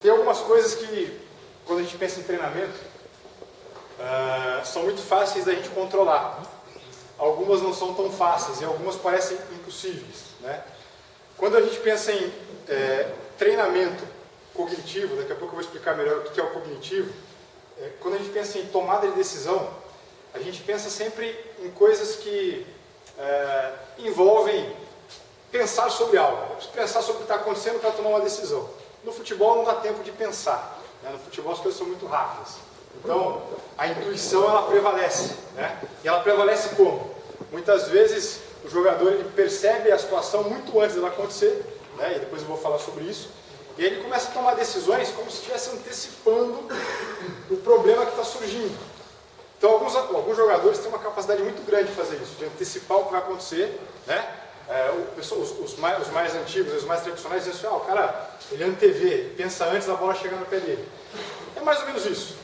Tem algumas coisas que, quando a gente pensa em treinamento, são muito fáceis da gente controlar. Algumas não são tão fáceis e algumas parecem impossíveis, né? Quando a gente pensa em treinamento cognitivo, daqui a pouco eu vou explicar melhor o que é o cognitivo. Quando a gente pensa em tomada de decisão, a gente pensa sempre em coisas que envolvem pensar sobre algo, pensar sobre o que está acontecendo para tomar uma decisão. No futebol não dá tempo de pensar, né? No futebol as coisas são muito rápidas. Então, a intuição ela prevalece, né? E ela prevalece como? Muitas vezes o jogador ele percebe a situação muito antes dela acontecer, né? E depois eu vou falar sobre isso. E aí ele começa a tomar decisões como se estivesse antecipando o problema que está surgindo. Então, alguns jogadores têm uma capacidade muito grande de fazer isso, de antecipar o que vai acontecer, né? Os mais antigos, os mais tradicionais dizem assim, o cara ele antevê, pensa antes da bola chegar no pé dele. É mais ou menos isso.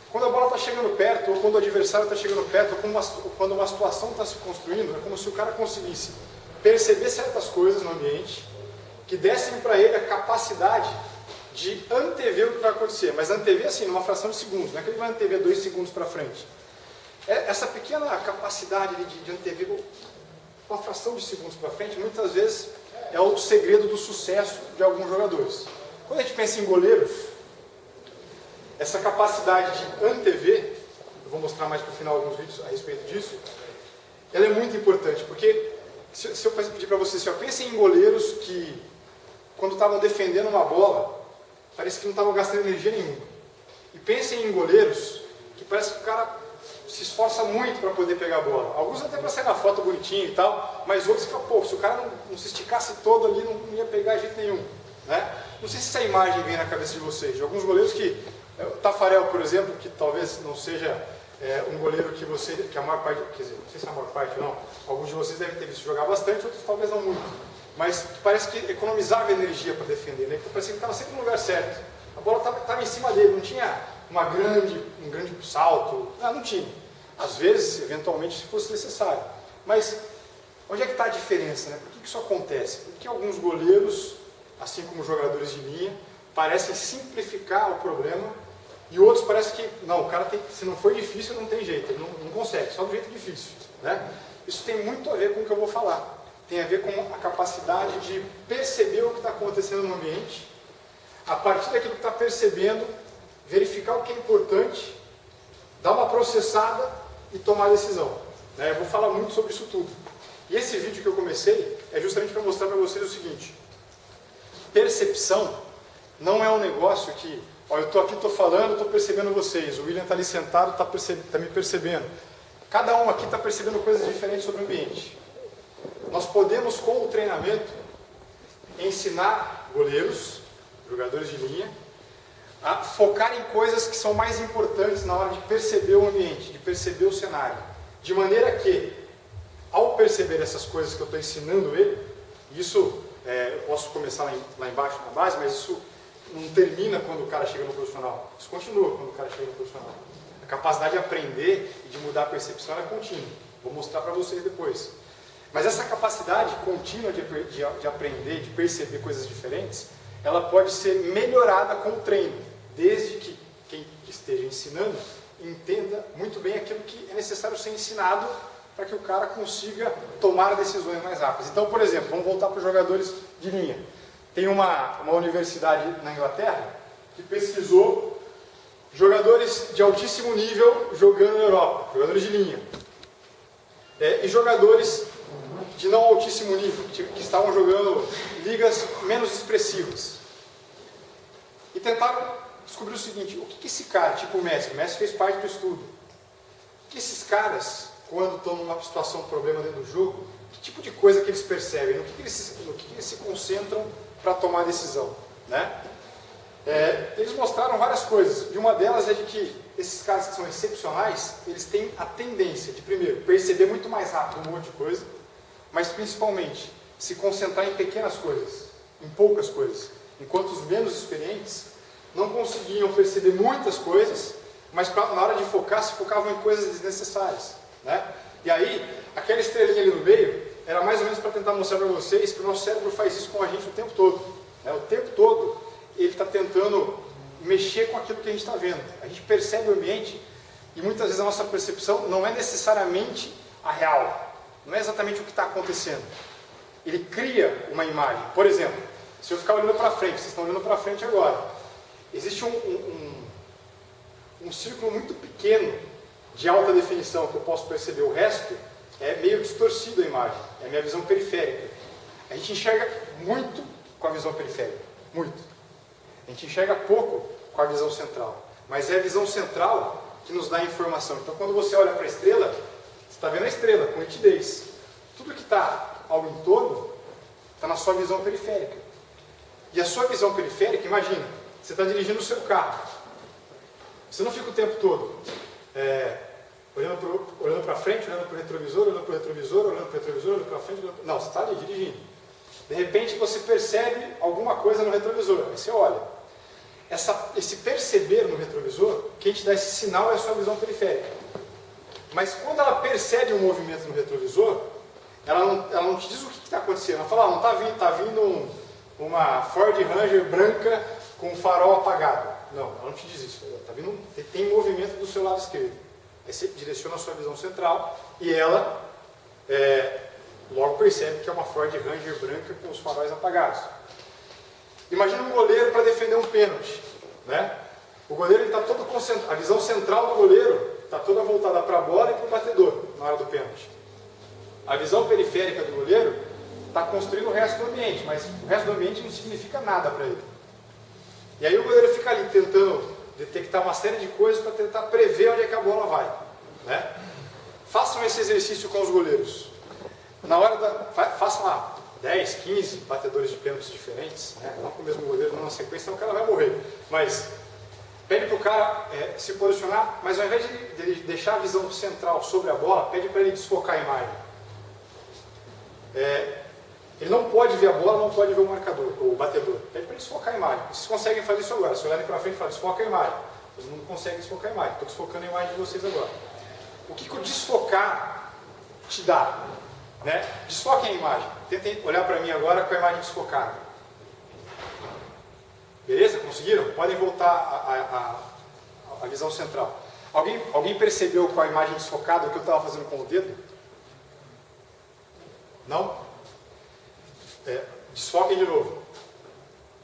Quando a bola está chegando perto, ou quando o adversário está chegando perto, ou quando uma situação está se construindo, é como se o cara conseguisse perceber certas coisas no ambiente que dessem para ele a capacidade de antever o que vai acontecer. Mas antever assim, numa fração de segundos, não é que ele vai antever 2 segundos para frente. Essa pequena capacidade de antever uma fração de segundos para frente, muitas vezes é o segredo do sucesso de alguns jogadores. Quando a gente pensa em goleiros, essa capacidade de antever, eu vou mostrar mais para o final alguns vídeos a respeito disso, ela é muito importante, porque se eu pedir para vocês, pensem em goleiros que, quando estavam defendendo uma bola, parece que não estavam gastando energia nenhuma. E pensem em goleiros que parece que o cara se esforça muito para poder pegar a bola. Alguns até para sair na foto bonitinho e tal, mas outros que, se o cara não se esticasse todo ali, não ia pegar de jeito nenhum, né? Não sei se essa imagem vem na cabeça de vocês, de alguns goleiros que, o Tafarel, por exemplo, que talvez não seja um goleiro que a maior parte, quer dizer, não sei se é a maior parte ou não, alguns de vocês devem ter visto jogar bastante, outros talvez não muito, mas parece que economizava energia para defender, né? Então parecia que estava sempre no lugar certo. A bola estava em cima dele, não tinha um grande salto, não tinha. Às vezes, eventualmente, se fosse necessário. Mas onde é que está a diferença, né? Por que isso acontece? Porque alguns goleiros, assim como jogadores de linha, parecem simplificar o problema e outros parecem que, não, o cara se não for difícil, não tem jeito, ele não consegue, só do jeito difícil, né? Isso tem muito a ver com o que eu vou falar. Tem a ver com a capacidade de perceber o que está acontecendo no ambiente, a partir daquilo que está percebendo, verificar o que é importante, dar uma processada e tomar a decisão, né? Eu vou falar muito sobre isso tudo. E esse vídeo que eu comecei é justamente para mostrar para vocês o seguinte: percepção não é um negócio que, eu estou aqui, estou falando, estou percebendo vocês, o William está ali sentado, está me percebendo. Cada um aqui está percebendo coisas diferentes sobre o ambiente. Nós podemos, com o treinamento, ensinar goleiros, jogadores de linha, a focar em coisas que são mais importantes na hora de perceber o ambiente, de perceber o cenário. De maneira que, ao perceber essas coisas que eu estou ensinando ele, isso, eu posso começar lá embaixo na base, mas isso não termina quando o cara chega no profissional. Isso continua quando o cara chega no profissional. A capacidade de aprender e de mudar a percepção é contínua. Vou mostrar para vocês depois. Mas essa capacidade contínua de aprender, de perceber coisas diferentes, ela pode ser melhorada com o treino. Desde que quem esteja ensinando entenda muito bem aquilo que é necessário ser ensinado para que o cara consiga tomar decisões mais rápidas. Então, por exemplo, vamos voltar para os jogadores de linha. Tem uma universidade na Inglaterra que pesquisou jogadores de altíssimo nível jogando na Europa, jogadores de linha. E jogadores de não altíssimo nível, que estavam jogando ligas menos expressivas. E tentaram descobrir o seguinte: o que esse cara, tipo o Messi fez parte do estudo, o que esses caras, quando estão numa situação, problema dentro do jogo, que tipo de coisa que eles percebem, no que eles se concentram para tomar a decisão, né? Eles mostraram várias coisas, e uma delas é de que esses caras que são excepcionais, eles têm a tendência de, primeiro, perceber muito mais rápido um monte de coisa, mas principalmente se concentrar em pequenas coisas, em poucas coisas, enquanto os menos experientes não conseguiam perceber muitas coisas, mas na hora de focar, se focavam em coisas desnecessárias, né? E aí, aquela estrelinha ali no meio, era mais ou menos para tentar mostrar para vocês que o nosso cérebro faz isso com a gente o tempo todo, né? O tempo todo, ele está tentando mexer com aquilo que a gente está vendo. A gente percebe o ambiente e muitas vezes a nossa percepção não é necessariamente a real, não é exatamente o que está acontecendo. Ele cria uma imagem. Por exemplo, se eu ficar olhando para frente, vocês estão olhando para frente agora, existe um círculo muito pequeno de alta definição que eu posso perceber. O resto é meio distorcido a imagem, é a minha visão periférica. A gente enxerga muito com a visão periférica, muito. A gente enxerga pouco com a visão central, mas é a visão central que nos dá a informação. Então, quando você olha para a estrela, você está vendo a estrela com nitidez. Tudo que está ao entorno está na sua visão periférica. E a sua visão periférica, imagina, você está dirigindo o seu carro. Você não fica o tempo todo olhando para frente, olhando para o retrovisor, olhando para o retrovisor, olhando para o retrovisor, olhando para frente. Não, você está ali dirigindo. De repente você percebe alguma coisa no retrovisor, aí você olha. Esse perceber no retrovisor, quem te dá esse sinal é a sua visão periférica. Mas quando ela percebe um movimento no retrovisor, ela não te diz o que está acontecendo. Ela fala, não, está vindo uma Ford Ranger branca com o farol apagado. Não, ela não te diz isso. Tá vindo, tem movimento do seu lado esquerdo. Aí você direciona a sua visão central e ela logo percebe que é uma Ford Ranger branca com os faróis apagados. Imagina um goleiro para defender um pênalti, né? O goleiro está todo concentrado, a visão central do goleiro está toda voltada para a bola e para o batedor na hora do pênalti. A visão periférica do goleiro está construindo o resto do ambiente, mas o resto do ambiente não significa nada para ele. E aí o goleiro fica ali tentando detectar uma série de coisas para tentar prever onde é que a bola vai, né? Façam esse exercício com os goleiros. Na hora façam lá 10, 15 batedores de pênaltis diferentes, né? Não com o mesmo goleiro, não na sequência, senão o cara vai morrer. Mas pede para o cara se posicionar, mas ao invés de ele deixar a visão central sobre a bola, pede para ele desfocar a imagem. Ele não pode ver a bola, não pode ver o marcador, o batedor. Pede para ele desfocar a imagem. Vocês conseguem fazer isso agora. Se olharem para frente e falar, desfoca a imagem. Todo mundo consegue desfocar a imagem. Estou desfocando a imagem de vocês agora. O que o desfocar te dá? Né? Desfoquem a imagem. Tentem olhar para mim agora com a imagem desfocada. Beleza? Conseguiram? Podem voltar à visão central. Alguém percebeu com a imagem desfocada o que eu estava fazendo com o dedo? Não? Desfoquem de novo.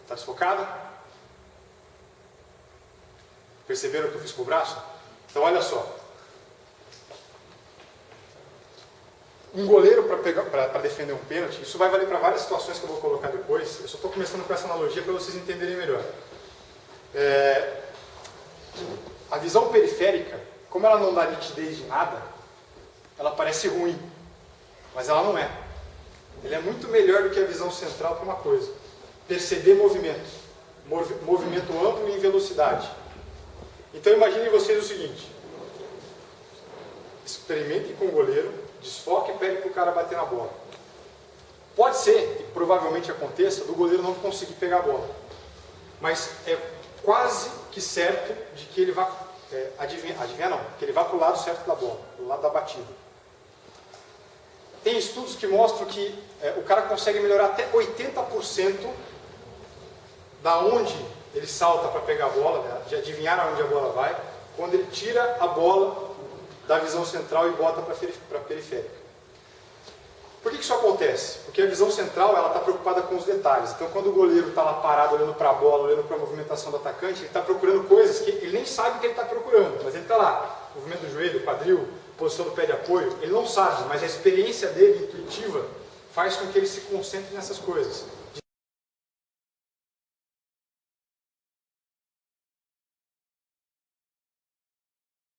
Está desfocada? Perceberam o que eu fiz com o braço? Então olha só. Um goleiro para defender um pênalti, isso vai valer para várias situações que eu vou colocar depois. Eu só estou começando com essa analogia para vocês entenderem melhor. A visão periférica, como ela não dá nitidez de nada, ela parece ruim, mas ela não é. Ela é muito melhor do que a visão central para uma coisa: perceber movimento, movimento amplo e em velocidade. Então imaginem vocês o seguinte: experimentem com o goleiro, desfoque e pede para o cara bater na bola. Pode ser, e provavelmente aconteça, do goleiro não conseguir pegar a bola, mas é quase que certo de que ele vá, adivinha não, que ele vá para o lado certo da bola, para o lado da batida. Tem estudos que mostram que o cara consegue melhorar até 80% da onde ele salta para pegar a bola, né, de adivinhar aonde a bola vai, quando ele tira a bola da visão central e bota para a periférica. Por que isso acontece? Porque a visão central está preocupada com os detalhes. Então, quando o goleiro está lá parado, olhando para a bola, olhando para a movimentação do atacante, ele está procurando coisas que ele nem sabe que ele está procurando, mas ele está lá. Movimento do joelho, quadril, posição do pé de apoio, ele não sabe, mas a experiência dele, intuitiva, faz com que ele se concentre nessas coisas.